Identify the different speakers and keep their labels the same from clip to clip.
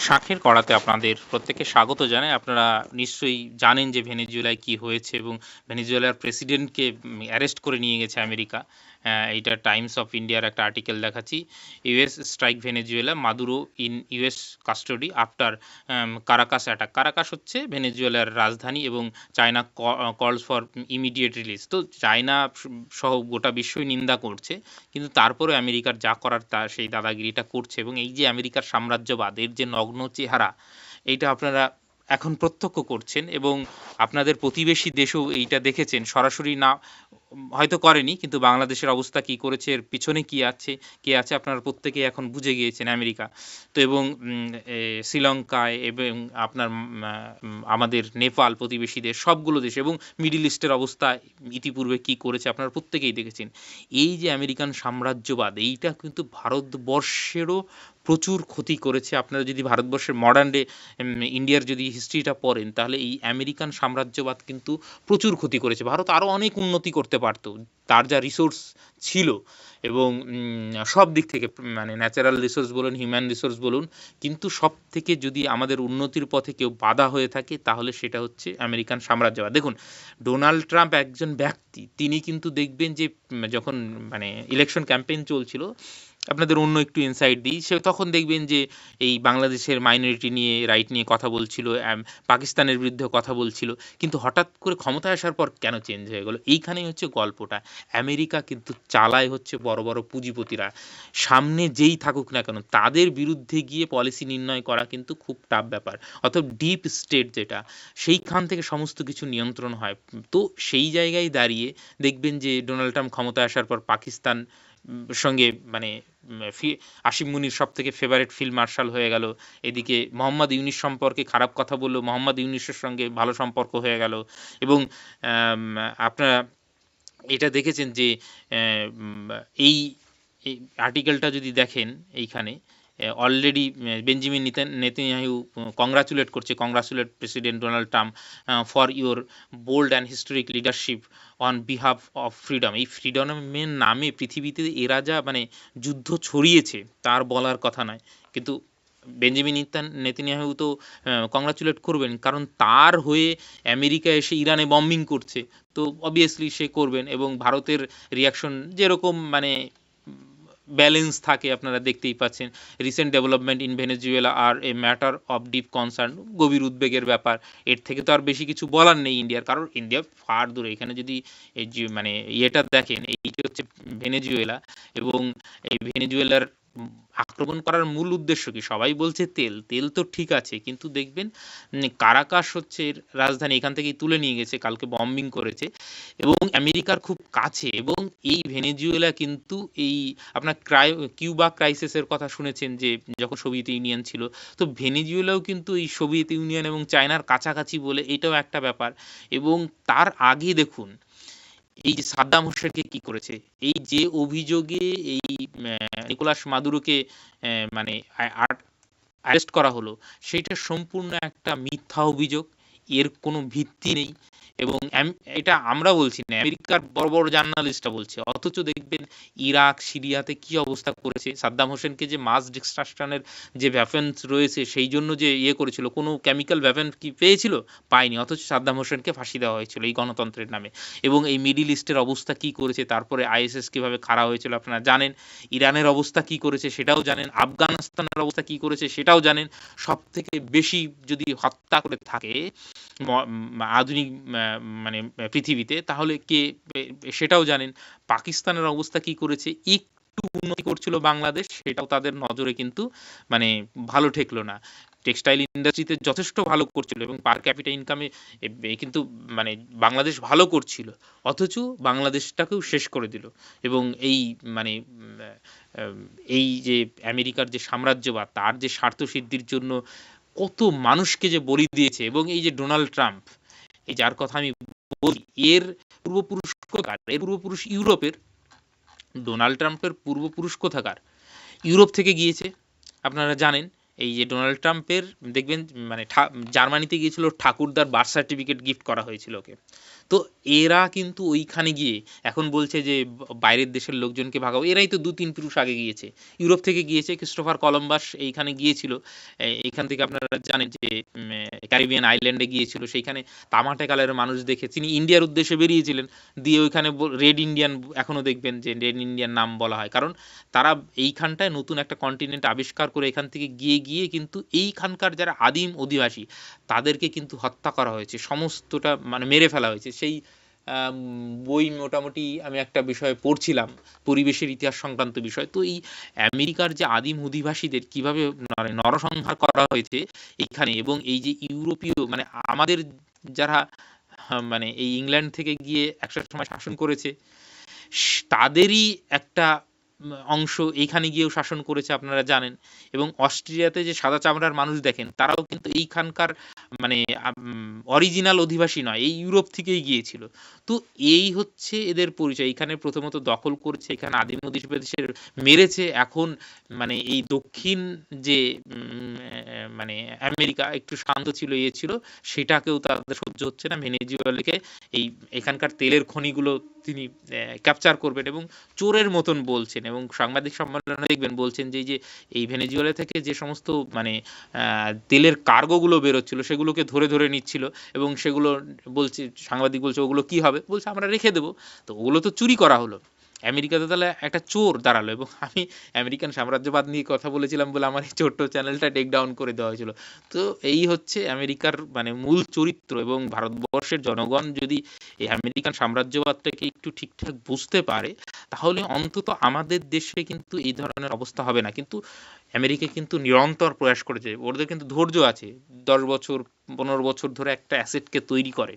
Speaker 1: শাঁখের কড়াতে আপনাদের প্রত্যেককে স্বাগত জানাই। আপনারা নিশ্চয়ই জানেন যে ভেনেজুয়েলায় কি হয়েছে এবং ভেনেজুয়েলার প্রেসিডেন্টকে অ্যারেস্ট করে নিয়ে গেছে আমেরিকা। এইটা টাইমস অফ ইন্ডিয়ার একটা আর্টিকেল দেখাচ্ছি। US strike Venezuela, Maduro in US custody after Caracas attack. Caracas হচ্ছে ভেনেজুয়েলার রাজধানী এবং চায়না কলস ফর ইমিডিয়েট রিলিজ। তো চায়না সহ গোটা বিশ্বই নিন্দা করছে, কিন্তু তারপরে আমেরিকার যা করার তা সেই দাদাগিরিটা করছে। এবং এই যে আমেরিকার সাম্রাজ্যবাদ, এর যে নগ্ন চেহারা, এইটা আপনারা এখন প্রত্যক্ষ করছেন এবং আপনাদের প্রতিবেশী দেশেও এইটা দেখেছেন। সরাসরি না হয়তো করেনি, কিন্তু বাংলাদেশের অবস্থা কি করেছে, এর পিছনে কি আছে কে আছে আপনারা প্রত্যেকেই এখন বুঝে গিয়েছেন, আমেরিকা। তো এবং শ্রীলঙ্কায় এবং আপনার আমাদের নেপাল প্রতিবেশী দেশ, সবগুলো দেশ এবং মিডিল ইস্টের অবস্থা ইতিপূর্বে কি করেছে আপনারা প্রত্যেকেই দেখেছেন। এই যে আমেরিকান সাম্রাজ্যবাদ, এইটা কিন্তু ভারতবর্ষেরও প্রচুর ক্ষতি করেছে। আপনারা যদি ভারতবর্ষের মডার্ন ডে ইন্ডিয়ার যদি হিস্ট্রিটা পড়েন, তাহলে এই আমেরিকান সাম্রাজ্যবাদ কিন্তু প্রচুর ক্ষতি করেছে। ভারত আরও অনেক উন্নতি করতে পারত, তার যা রিসোর্স ছিল এবং সব দিক থেকে, মানে ন্যাচারাল রিসোর্স বলুন, হিউম্যান রিসোর্স বলুন, কিন্তু সব থেকে যদি আমাদের উন্নতির পথে কেউ বাধা হয়ে থাকে, তাহলে সেটা হচ্ছে আমেরিকান সাম্রাজ্যবাদ। দেখুন, ডোনাল্ড ট্রাম্প একজন ব্যক্তি, তিনি কিন্তু দেখবেন যে যখন মানে ইলেকশন ক্যাম্পেইন চলছিল, আপনাদের অন্য একটু ইনসাইট দিই, সে তখন দেখবেন যে এই বাংলাদেশের মাইনরিটি নিয়ে, রাইট নিয়ে কথা বলছিল, পাকিস্তানের বিরুদ্ধে কথা বলছিল, কিন্তু হঠাৎ করে ক্ষমতায় আসার পর কেন চেঞ্জ হয়ে গেল? এইখানেই হচ্ছে গল্পটা। আমেরিকা কিন্তু চালায় হচ্ছে বড় বড় পুঁজিপতিরা। সামনে যেই থাকুক না কেন, তাদের বিরুদ্ধে গিয়ে পলিসি নির্ণয় করা কিন্তু খুব টাফ ব্যাপার। অর্থাৎ ডিপ স্টেট যেটা, সেইখান থেকে সমস্ত কিছু নিয়ন্ত্রণ হয়। তো সেই জায়গায় দাঁড়িয়ে দেখবেন যে ডোনাল্ড ট্রাম্প ক্ষমতায় আসার পর পাকিস্তান সঙ্গে মানে আসিম মুনির সব থেকে ফেভারিট ফিল্ড মার্শাল হয়ে গেল। এদিকে মোহাম্মদ ইউনিস সম্পর্কে খারাপ কথা বললো, মোহাম্মদ ইউনিসের সঙ্গে ভালো সম্পর্ক হয়ে গেল। এবং আপনারা এটা দেখেছেন যে এই আর্টিকেলটা যদি দেখেন, এইখানে already Benjamin Netanyahu congratulate president Donald Trump for your bold and historic leadership on behalf of freedom. এই ফ্রিডমের নামে পৃথিবীতে এরা যা মানে যুদ্ধ ছড়িয়েছে, তার বলার কথা নয়। কিন্তু বেঞ্জামিন নেতানিয়াহু তো কংগ্রাচুলেট করবেন, কারণ তার হয়ে আমেরিকা এসে ইরানে বম্বিং করছে, তো অবভিয়াসলি সে করবেন। এবং ভারতের রিয়াকশন যেরকম মানে ব্যালেন্স থাকে আপনারা দেখতেই পাচ্ছেন। রিসেন্ট ডেভেলপমেন্ট ইন ভেনেজুয়েলা আর a matter of deep concern, গভীর উদ্বেগের ব্যাপার। এর থেকে তো আর বেশি কিছু বলার নেই ইন্ডিয়ার, কারণ ইন্ডিয়া ফার দূরে। এখানে যদি এই যে মানে ইয়েটা দেখেন, এইটা হচ্ছে ভেনেজুয়েলা। এবং এই ভেনেজুয়েলার আক্রমণ করার মূল উদ্দেশ্য কি? সবাই বলছে তেল, তেল তো ঠিক আছে, কিন্তু দেখবেন কারাকাস হচ্ছে এর রাজধানী, এখান থেকেই তুলে নিয়ে গেছে, কালকে বম্বিং করেছে এবং আমেরিকার খুব কাছে। এবং এই ভেনেজুয়েলা কিন্তু এই আপনার কিউবা ক্রাইসিসের কথা শুনেছেন, যে যখন সোভিয়েত ইউনিয়ন ছিল, তো ভেনেজুয়েলাও কিন্তু এই সোভিয়েত ইউনিয়ন এবং চায়নার কাছাকাছি বলে এটাও একটা ব্যাপার। এবং তার আগে দেখুন এই যে সাদ্দাম হোসেনকে কি করেছে, এই যে অভিযোগে এই নিকোলাস মাদুরোকে মানে অ্যারেস্ট করা হলো, সেইটা সম্পূর্ণ একটা মিথ্যা অভিযোগ, এর কোনো ভিত্তি নেই। এবং এটা আমরা বলছি না, আমেরিকার বড় বড় জার্নালিস্টরা বলছে। অথচ দেখবেন ইরাক সিরিয়াতে কি অবস্থা করেছে। সাদ্দাম হোসেনকে যে মাস ডিস্ট্রাকশনের যে ভ্যাপেন্স রয়েছে, সেই জন্য যে ইয়ে করেছিল, কোনো কেমিক্যাল ভ্যাপেন কি পেয়েছিল? পায়নি। অথচ সাদ্দাম হোসেনকে ফাঁসি দেওয়া হয়েছিল এই গণতন্ত্রের নামে। এবং এই মিডিল ইস্টের অবস্থা কি করেছে, তারপরে আইএসএস কিভাবে খাড়া হয়েছিল আপনারা জানেন। ইরানের অবস্থা কি করেছে সেটাও জানেন, আফগানিস্তানের অবস্থা কি করেছে সেটাও জানেন। সব থেকে বেশি যদি হত্যা করে থাকে আধুনিক মানে পৃথিবীতে, তাহলে কে সেটাও জানেন। পাকিস্তানের অবস্থা কি করেছে, একটু উন্নতি করছিল বাংলাদেশ, সেটাও তাদের নজরে কিন্তু মানে ভালো ঠেকলো না। টেক্সটাইল ইন্ডাস্ট্রিতে যথেষ্ট ভালো করছিল এবং পার ক্যাপিটা ইনকামে কিন্তু মানে বাংলাদেশ ভালো করছিল, অথচ বাংলাদেশটাকেও শেষ করে দিল। এবং এই মানে এই যে আমেরিকার যে সাম্রাজ্যবাদ, তার যে স্বার্থ সিদ্ধির জন্য কত মানুষকে যে বলি দিয়েছে। এবং এই যে ডোনাল্ড ট্রাম্প, এই যার কথা আমি বলি, এর পূর্বপুরুষ কোথাকার? এর পূর্বপুরুষ ইউরোপের। ডোনাল্ড ট্রাম্পের পূর্বপুরুষ কোথাকার? ইউরোপ থেকে গিয়েছে, আপনারা জানেন। এই যে ডোনাল্ড ট্রাম্পের দেখবেন মানে জার্মানিতে গিয়েছিল, ঠাকুরদার বার্থ সার্টিফিকেট গিফট করা হয়েছিল ওকে। তো এরা কিন্তু ওইখানে গিয়ে এখন বলছে যে বাইরের দেশের লোকজনকে ভাগাবো, এরাই তো 2-3 পুরুষ আগে গিয়েছে, ইউরোপ থেকে গিয়েছে, ক্রিস্টোফার কলম্বাস এইখানে গিয়েছিল। এইখান থেকে আপনারা জানেন যে ক্যারিবিয়ান আইল্যান্ডে গিয়েছিল, সেইখানে তামাটে কালারের মানুষ দেখে তিনি ইন্ডিয়ার উদ্দেশ্যে বেরিয়েছিলেন, দিয়ে ওইখানে রেড ইন্ডিয়ান, এখনো দেখবেন যে রেড ইন্ডিয়ান নাম বলা হয়, কারণ তারা এইখানটায় নতুন একটা কন্টিনেন্ট আবিষ্কার করে এখান থেকে গিয়ে গিয়ে কিন্তু এইখানকার যারা আদিম অধিবাসী তাদেরকে কিন্তু হত্যা করা হয়েছে, সমস্তটা মানে মেরে ফেলা হয়েছে। সেই বই মোটামুটি আমি একটা বিষয়ে পড়ছিলাম, পরিবেশের ইতিহাস সংক্রান্ত বিষয়। তো এই আমেরিকার যে আদিম অধিবাসীদের কিভাবে নরসংহার করা হয়েছে এইখানে, এবং এই যে ইউরোপীয় মানে আমাদের যারা মানে এই ইংল্যান্ড থেকে গিয়ে একটা সময় শাসন করেছে, তাদেরই একটা অংশ এইখানে গিয়েও শাসন করেছে আপনারা জানেন। এবং অস্ট্রেলিয়াতে যে সাদা চামড়ার মানুষ দেখেন তারাও কিন্তু এইখানকার মানে অরিজিনাল অধিবাসী নয়, এই ইউরোপ থেকেই গিয়েছিল। তো এই হচ্ছে এদের পরিচয়। এখানে প্রথমত দখল করেছে, এখানে আদিম অধিবাসীদের মেরেছে। এখন মানে এই দক্ষিণ যে মানে আমেরিকা একটু শান্ত ছিল, ইয়ে ছিল, সেটাকেও তাদের সহ্য হচ্ছে না। ভেনেজুয়েলাকে এই এখানকার তেলের খনিগুলো তিনি ক্যাপচার করবেন এবং চোরের মতন বলছেন, এবং সাংবাদিক সম্মেলনে দেখবেন বলছেন যে এই ভেনেজুয়েলা থেকে যে সমস্ত মানে তেলের কার্গোগুলো বেরোচ্ছিল সেগুলোকে ধরে ধরে নিচ্ছিল, এবং সেগুলো বলছে, সাংবাদিক বলছে ওগুলো কি হবে, বলছে আমরা রেখে দেবো। তো ওগুলো তো চুরি করা হলো, আমেরিকাতে তাহলে একটা চোর দাঁড়ালো। এবং আমি আমেরিকান সাম্রাজ্যবাদ নিয়ে কথা বলেছিলাম বলে আমার এই ছোট্ট চ্যানেলটা টেক ডাউন করে দেওয়া হয়েছিল। তো এই হচ্ছে আমেরিকার মানে মূল চরিত্র, এবং ভারতবর্ষের জনগণ যদি এই আমেরিকান সাম্রাজ্যবাদটাকে একটু ঠিকঠাক বুঝতে পারে তাহলে অন্তত আমাদের দেশে কিন্তু এই ধরনের অবস্থা হবে না। কিন্তু আমেরিকা কিন্তু নিরন্তর প্রয়াস করেছে, ওদের কিন্তু ধৈর্য আছে, 10 বছর 15 বছর ধরে একটা অ্যাসেটকে তৈরি করে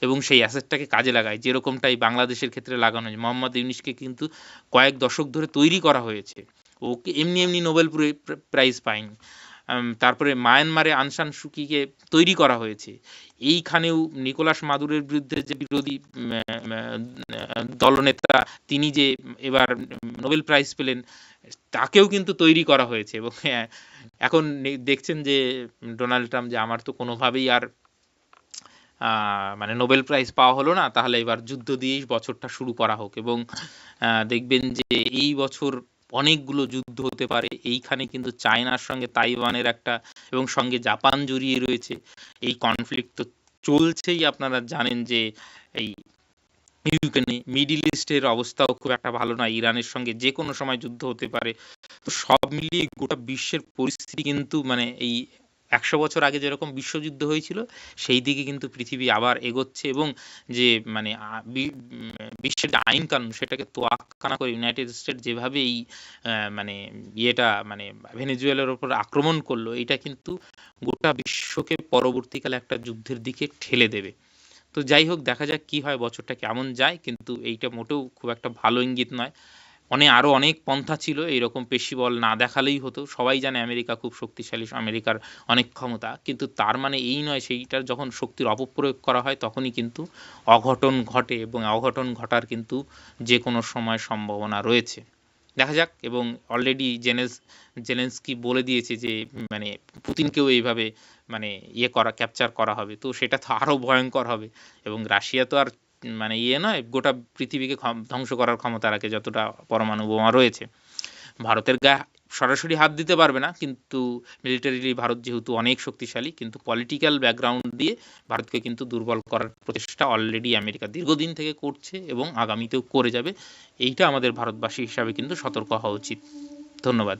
Speaker 1: এবং সেই অ্যাসেটটাকে কাজে লাগায়, যেরকমটাই বাংলাদেশের ক্ষেত্রে লাগানো হয়েছে। মোহাম্মদ ইউনিসকে কিন্তু কয়েক দশক ধরে তৈরি করা হয়েছে, ওকে এমনি এমনি নোবেল প্রাইজ পায়নি। তারপরে মায়ানমারে আং সান সুকিকে তৈরি করা হয়েছে, এইখানেও নিকোলাস মাদুরের বিরুদ্ধে যে বিরোধী দলনেতা তিনি যে এবার নোবেল প্রাইজ পেলেন, তাকেও কিন্তু তৈরি করা হয়েছে। এবং এখন দেখছেন যে ডোনাল্ড ট্রাম্প যে আমার তো কোনোভাবেই আর মানে নোবেল প্রাইজ পাওয়া হলো না, তাহলে এবার যুদ্ধ দিয়েই বছরটা শুরু করা হোক। এবং দেখবেন যে এই বছর অনেকগুলো যুদ্ধ হতে পারে। এইখানে কিন্তু চায়নার সঙ্গে তাইওয়ানের একটা, এবং সঙ্গে জাপান জড়িয়ে রয়েছে। এই কনফ্লিক্ট তো চলছেই, আপনারা জানেন যে এই ইউক্রেনে, মিডিল ইস্টের অবস্থাও খুব একটা ভালো নয়, ইরানের সঙ্গে যে কোনো সময় যুদ্ধ হতে পারে। তো সব মিলিয়ে গোটা বিশ্বের পরিস্থিতি কিন্তু মানে এই 100 বছর আগে যেরকম বিশ্বযুদ্ধ হয়েছিল সেই দিকে কিন্তু পৃথিবী আবার এগোচ্ছে। এবং যে মানে বিশ্বের যে আইন কানুন সেটাকে তোয়াক্কা না করে ইউনাইটেড স্টেট যেভাবে এই মানে ইয়েটা মানে ভেনেজুয়েলার উপর আক্রমণ করলো, এটা কিন্তু গোটা বিশ্বকে পরবর্তীকালে একটা যুদ্ধের দিকে ঠেলে দেবে। তো যাই হোক, দেখা যাক কি হয়, বছরটা কেমন যায়। কিন্তু এইটা মোটেও খুব একটা ভালো ইঙ্গিত নয়। আরো অনেক পন্থা ছিল, এইরকম পেশি বল না দেখালেই হতো। সবাই জানে আমেরিকা খুব শক্তিশালী, আমেরিকার অনেক ক্ষমতা, কিন্তু তার মানে এই নয় সেইটার যখন শক্তির অপপ্রয়োগ করা হয় তখনই কিন্তু অঘটন ঘটে, এবং অঘটন ঘটার কিন্তু যে কোনো সময় সম্ভাবনা রয়েছে। দেখা যাক। এবং অলরেডি জেলেনস্কি বলে দিয়েছে যে মানে পুতিনকেও এইভাবে মানে ইয়ে করা, ক্যাপচার করা হবে। তো সেটা তো আরো ভয়ঙ্কর হবে। এবং রাশিয়া তো আর মানে ইয়ে নয়, গোটা পৃথিবীকে ধ্বংস করার ক্ষমতা রাখে যতটা পরমাণু বোমা রয়েছে। ভারতের গায়ে সরাসরি হাত দিতে পারবে না, কিন্তু মিলিটারিলি ভারত যেহেতু অনেক শক্তিশালী, কিন্তু পলিটিক্যাল ব্যাকগ্রাউন্ড দিয়ে ভারতকে কিন্তু দুর্বল করার প্রচেষ্টা অলরেডি আমেরিকা দীর্ঘদিন থেকে করছে এবং আগামীতেও করে যাবে। এইটা আমাদের ভারতবাসী হিসাবে কিন্তু সতর্ক হওয়া উচিত। ধন্যবাদ।